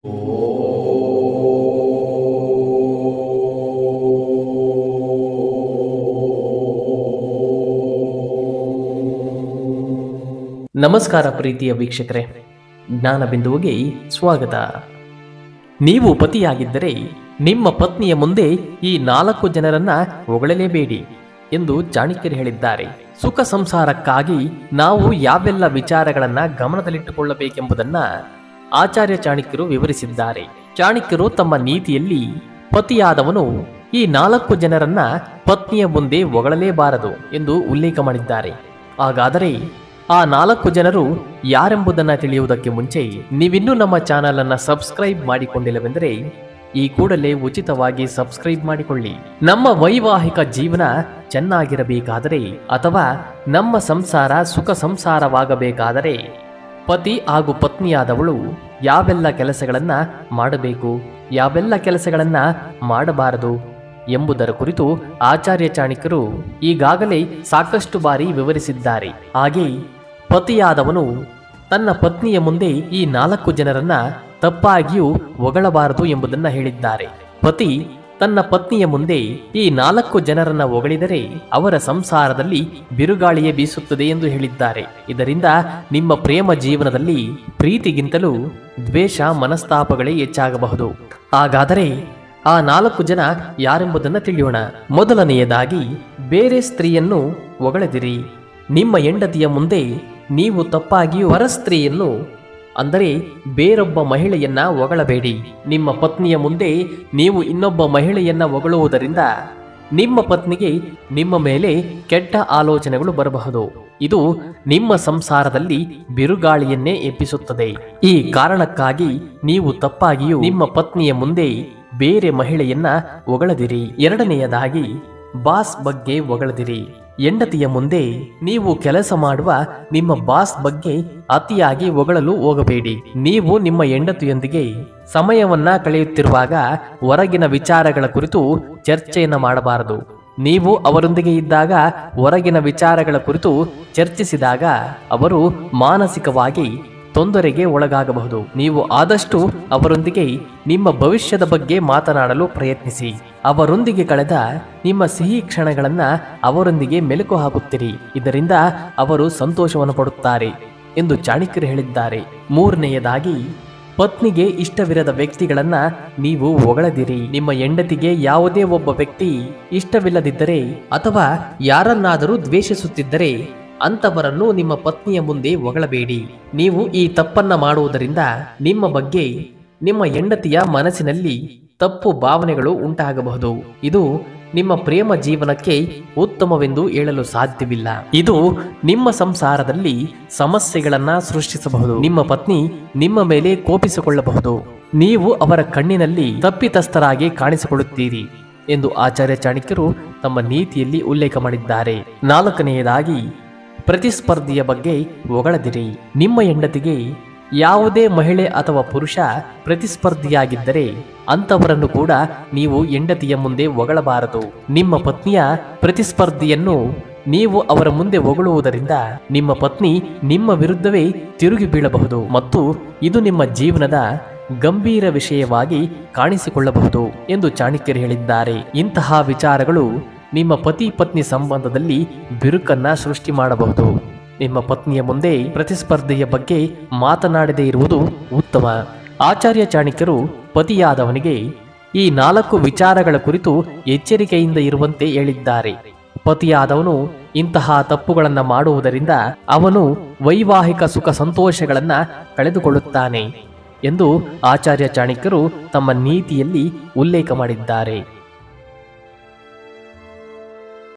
ನಮಸ್ಕಾರ ಪ್ರೀತಿಯ ವೀಕ್ಷಕರೇ, ಜ್ಞಾನ ಬಿಂದುವಿಗೆ ಸ್ವಾಗತ. ನೀವು ಪತಿಯಾಗಿದ್ದರೆ ನಿಮ್ಮ ಪತ್ನಿಯ ಮುಂದೆ ಈ 4 ಜನರನ್ನ ಹೊಗಳಲೇಬೇಡಿ ಎಂದು ಚಾಣಕ್ಯರು ಹೇಳಿದ್ದಾರೆ. ಸುಖ ಸಂಸಾರಕ್ಕಾಗಿ ನಾವು ಯಾವೆಲ್ಲ ವಿಚಾರಗಳನ್ನ ಗಮನದಲ್ಲಿಟ್ಟುಕೊಳ್ಳಬೇಕೆಂಬುದನ್ನ ಆಚಾರ್ಯ ಚಾಣಕ್ಯರು ವಿವರಿಸಿದ್ದಾರೆ. ಚಾಣಕ್ಯರು ತಮ್ಮ ನೀತಿಯಲ್ಲಿ ಪತಿಯಾದವನು ಈ 4 ಜನರನ್ನ ಪತ್ನಿಯ ಮುಂದೆ ಹೊಗಳಲೇಬಾರದು ಎಂದು ಉಲ್ಲೇಖ ಮಾಡಿದ್ದಾರೆ. ಹಾಗಾದರೆ ಆ 4 ಜನರು ಯಾರೆಂಬುದನ್ನು ತಿಳಿಯುವುದಕ್ಕೆ ಮುಂಚೆ ನೀವಿನ್ನೂ ನಮ್ಮ ಚಾನಲ್ ಅನ್ನು ಸಬ್ಸ್ಕ್ರೈಬ್ ಮಾಡಿಕೊಂಡಿಲ್ಲವೆಂದರೆ ಈ ಕೂಡಲೇ ಉಚಿತವಾಗಿ ಸಬ್ಸ್ಕ್ರೈಬ್ ಮಾಡಿಕೊಳ್ಳಿ. ನಮ್ಮ ವೈವಾಹಿಕ ಜೀವನ ಚೆನ್ನಾಗಿರಬೇಕಾದರೆ ಅಥವಾ ನಮ್ಮ ಸಂಸಾರ ಸುಖ ಸಂಸಾರವಾಗಬೇಕಾದರೆ ಪತಿ ಹಾಗೂ ಪತ್ನಿಯಾದವಳು ಯಾವೆಲ್ಲ ಕೆಲಸಗಳನ್ನ ಮಾಡಬೇಕು, ಯಾವೆಲ್ಲ ಕೆಲಸಗಳನ್ನ ಮಾಡಬಾರದು ಎಂಬುದರ ಕುರಿತು ಆಚಾರ್ಯ ಚಾಣಕ್ಯರು ಈಗಾಗಲೇ ಸಾಕಷ್ಟು ಬಾರಿ ವಿವರಿಸಿದ್ದಾರೆ. ಹಾಗೆ ಪತಿಯಾದವನು ತನ್ನ ಪತ್ನಿಯ ಮುಂದೆ ಈ 4 ಜನರನ್ನ ತಪ್ಪಾಗಿಯೂ ಹೊಗಳಬಾರದು ಎಂಬುದನ್ನು ಹೇಳಿದ್ದಾರೆ. ಪತಿ ತನ್ನ ಪತ್ನಿಯ ಮುಂದೆ ಈ 4 ಜನರನ್ನ ಹೊಗಳಿದರೆ ಅವರ ಸಂಸಾರದಲ್ಲಿ ಬಿರುಗಾಳಿಯೇ ಬೀಸುತ್ತದೆ ಎಂದು ಹೇಳಿದ್ದಾರೆ. ಇದರಿಂದ ನಿಮ್ಮ ಪ್ರೇಮ ಜೀವನದಲ್ಲಿ ಪ್ರೀತಿಗಿಂತಲೂ ದ್ವೇಷ, ಮನಸ್ತಾಪಗಳೇ ಹೆಚ್ಚಾಗಬಹುದು. ಹಾಗಾದರೆ ಆ 4 ಜನ ಯಾರೆಂಬುದನ್ನು ತಿಳಿಯೋಣ. ಮೊದಲನೆಯದಾಗಿ, ಬೇರೆ ಸ್ತ್ರೀಯನ್ನು ಹೊಗಳದಿರಿ. ನಿಮ್ಮ ಹೆಂಡತಿಯ ಮುಂದೆ ನೀವು ತಪ್ಪಾಗಿಯೂ ಪರಸ್ತ್ರೀಯನ್ನು ಅಂದರೆ ಬೇರೊಬ್ಬ ಮಹಿಳೆಯನ್ನ ಹೊಗಳಬೇಡಿ. ನಿಮ್ಮ ಪತ್ನಿಯ ಮುಂದೆ ನೀವು ಇನ್ನೊಬ್ಬ ಮಹಿಳೆಯನ್ನ ಹೊಗಳುವುದರಿಂದ ನಿಮ್ಮ ಪತ್ನಿಗೆ ನಿಮ್ಮ ಮೇಲೆ ಕೆಟ್ಟ ಆಲೋಚನೆಗಳು ಬರಬಹುದು. ಇದು ನಿಮ್ಮ ಸಂಸಾರದಲ್ಲಿ ಬಿರುಗಾಳಿಯನ್ನೇ ಎಬ್ಬಿಸುತ್ತದೆ. ಈ ಕಾರಣಕ್ಕಾಗಿ ನೀವು ತಪ್ಪಾಗಿಯೂ ನಿಮ್ಮ ಪತ್ನಿಯ ಮುಂದೆ ಬೇರೆ ಮಹಿಳೆಯನ್ನ ಹೊಗಳದಿರಿ. ಎರಡನೆಯದಾಗಿ, ಬಾಸ್ ಬಗ್ಗೆ ಹೊಗಳದಿರಿ. ಹೆಂಡತಿಯ ಮುಂದೆ ನೀವು ಕೆಲಸ ಮಾಡುವ ನಿಮ್ಮ ಬಾಸ್ ಬಗ್ಗೆ ಅತಿಯಾಗಿ ಹೊಗಳಲು ಹೋಗಬೇಡಿ. ನೀವು ನಿಮ್ಮ ಹೆಂಡತಿಯೊಂದಿಗೆ ಸಮಯವನ್ನ ಕಳೆಯುತ್ತಿರುವಾಗ ಹೊರಗಿನ ವಿಚಾರಗಳ ಕುರಿತು ಚರ್ಚೆಯನ್ನ ಮಾಡಬಾರದು. ನೀವು ಅವರೊಂದಿಗೆ ಇದ್ದಾಗ ಹೊರಗಿನ ವಿಚಾರಗಳ ಕುರಿತು ಚರ್ಚಿಸಿದಾಗ ಅವರು ಮಾನಸಿಕವಾಗಿ ತೊಂದರೆಗೆ ಒಳಗಾಗಬಹುದು. ನೀವು ಆದಷ್ಟು ಅವರೊಂದಿಗೆ ನಿಮ್ಮ ಭವಿಷ್ಯದ ಬಗ್ಗೆ ಮಾತನಾಡಲು ಪ್ರಯತ್ನಿಸಿ. ಅವರೊಂದಿಗೆ ಕಳೆದ ನಿಮ್ಮ ಸಿಹಿ ಕ್ಷಣಗಳನ್ನ ಅವರೊಂದಿಗೆ ಮೆಲುಕು ಹಾಕುತ್ತೀರಿ. ಇದರಿಂದ ಅವರು ಸಂತೋಷವನ್ನು ಪಡುತ್ತಾರೆ ಎಂದು ಚಾಣಕ್ಯರು ಹೇಳಿದ್ದಾರೆ. ಮೂರನೆಯದಾಗಿ, ಪತ್ನಿಗೆ ಇಷ್ಟವಿರದ ವ್ಯಕ್ತಿಗಳನ್ನ ನೀವು ಹೊಗಳದಿರಿ. ನಿಮ್ಮ ಹೆಂಡತಿಗೆ ಯಾವುದೇ ಒಬ್ಬ ವ್ಯಕ್ತಿ ಇಷ್ಟವಿಲ್ಲದಿದ್ದರೆ ಅಥವಾ ಯಾರನ್ನಾದರೂ ದ್ವೇಷಿಸುತ್ತಿದ್ದರೆ ಅಂತವರನ್ನು ನಿಮ್ಮ ಪತ್ನಿಯ ಮುಂದೆ ಹೊಗಳಬೇಡಿ. ನೀವು ಈ ತಪ್ಪನ್ನ ಮಾಡುವುದರಿಂದ ನಿಮ್ಮ ಬಗ್ಗೆ ನಿಮ್ಮ ಹೆಂಡತಿಯ ಮನಸ್ಸಿನಲ್ಲಿ ತಪ್ಪು ಭಾವನೆಗಳು ಉಂಟಾಗಬಹುದು. ಇದು ನಿಮ್ಮ ಪ್ರೇಮ ಜೀವನಕ್ಕೆ ಉತ್ತಮವೆಂದು ಹೇಳಲು ಸಾಧ್ಯವಿಲ್ಲ. ಇದು ನಿಮ್ಮ ಸಂಸಾರದಲ್ಲಿ ಸಮಸ್ಯೆಗಳನ್ನ ಸೃಷ್ಟಿಸಬಹುದು. ನಿಮ್ಮ ಪತ್ನಿ ನಿಮ್ಮ ಮೇಲೆ ಕೋಪಿಸಿಕೊಳ್ಳಬಹುದು. ನೀವು ಅವರ ಕಣ್ಣಿನಲ್ಲಿ ತಪ್ಪಿತಸ್ಥರಾಗಿ ಕಾಣಿಸಿಕೊಳ್ಳುತ್ತೀರಿ ಎಂದು ಆಚಾರ್ಯ ಚಾಣಕ್ಯರು ತಮ್ಮ ನೀತಿಯಲ್ಲಿ ಉಲ್ಲೇಖ ಮಾಡಿದ್ದಾರೆ. ನಾಲ್ಕನೆಯದಾಗಿ, ಪ್ರತಿಸ್ಪರ್ಧಿಯ ಬಗ್ಗೆ ಹೊಗಳದಿರಿ. ನಿಮ್ಮ ಹೆಂಡತಿಗೆ ಯಾವುದೇ ಮಹಿಳೆ ಅಥವಾ ಪುರುಷ ಪ್ರತಿಸ್ಪರ್ಧಿಯಾಗಿದ್ದರೆ ಅಂತವರನ್ನು ಕೂಡ ನೀವು ಹೆಂಡತಿಯ ಮುಂದೆ ಹೊಗಳಬಾರದು. ನಿಮ್ಮ ಪತ್ನಿಯ ಪ್ರತಿಸ್ಪರ್ಧಿಯನ್ನು ನೀವು ಅವರ ಮುಂದೆ ಹೊಗಳುವುದರಿಂದ ನಿಮ್ಮ ಪತ್ನಿ ನಿಮ್ಮ ವಿರುದ್ಧವೇ ತಿರುಗಿ ಬೀಳಬಹುದು ಮತ್ತು ಇದು ನಿಮ್ಮ ಜೀವನದ ಗಂಭೀರ ವಿಷಯವಾಗಿ ಕಾಣಿಸಿಕೊಳ್ಳಬಹುದು ಎಂದು ಚಾಣಕ್ಯರು ಹೇಳಿದ್ದಾರೆ. ಇಂತಹ ವಿಚಾರಗಳು ನಿಮ್ಮ ಪತಿ ಪತ್ನಿ ಸಂಬಂಧದಲ್ಲಿ ಬಿರುಕನ್ನ ಸೃಷ್ಟಿ ಮಾಡಬಹುದು. ನಿಮ್ಮ ಪತ್ನಿಯ ಮುಂದೆ ಪ್ರತಿಸ್ಪರ್ಧೆಯ ಬಗ್ಗೆ ಮಾತನಾಡದೇ ಇರುವುದು ಉತ್ತಮ. ಆಚಾರ್ಯ ಚಾಣಕ್ಯರು ಪತಿಯಾದವನಿಗೆ ಈ 4 ವಿಚಾರಗಳ ಕುರಿತು ಎಚ್ಚರಿಕೆಯಿಂದ ಇರುವಂತೆ ಹೇಳಿದ್ದಾರೆ. ಪತಿಯಾದವನು ಇಂತಹ ತಪ್ಪುಗಳನ್ನ ಮಾಡುವುದರಿಂದ ಅವನು ವೈವಾಹಿಕ ಸುಖ ಸಂತೋಷಗಳನ್ನ ಕಳೆದುಕೊಳ್ಳುತ್ತಾನೆ ಎಂದು ಆಚಾರ್ಯ ಚಾಣಕ್ಯರು ತಮ್ಮ ನೀತಿಯಲ್ಲಿ ಉಲ್ಲೇಖ ಮಾಡಿದ್ದಾರೆ.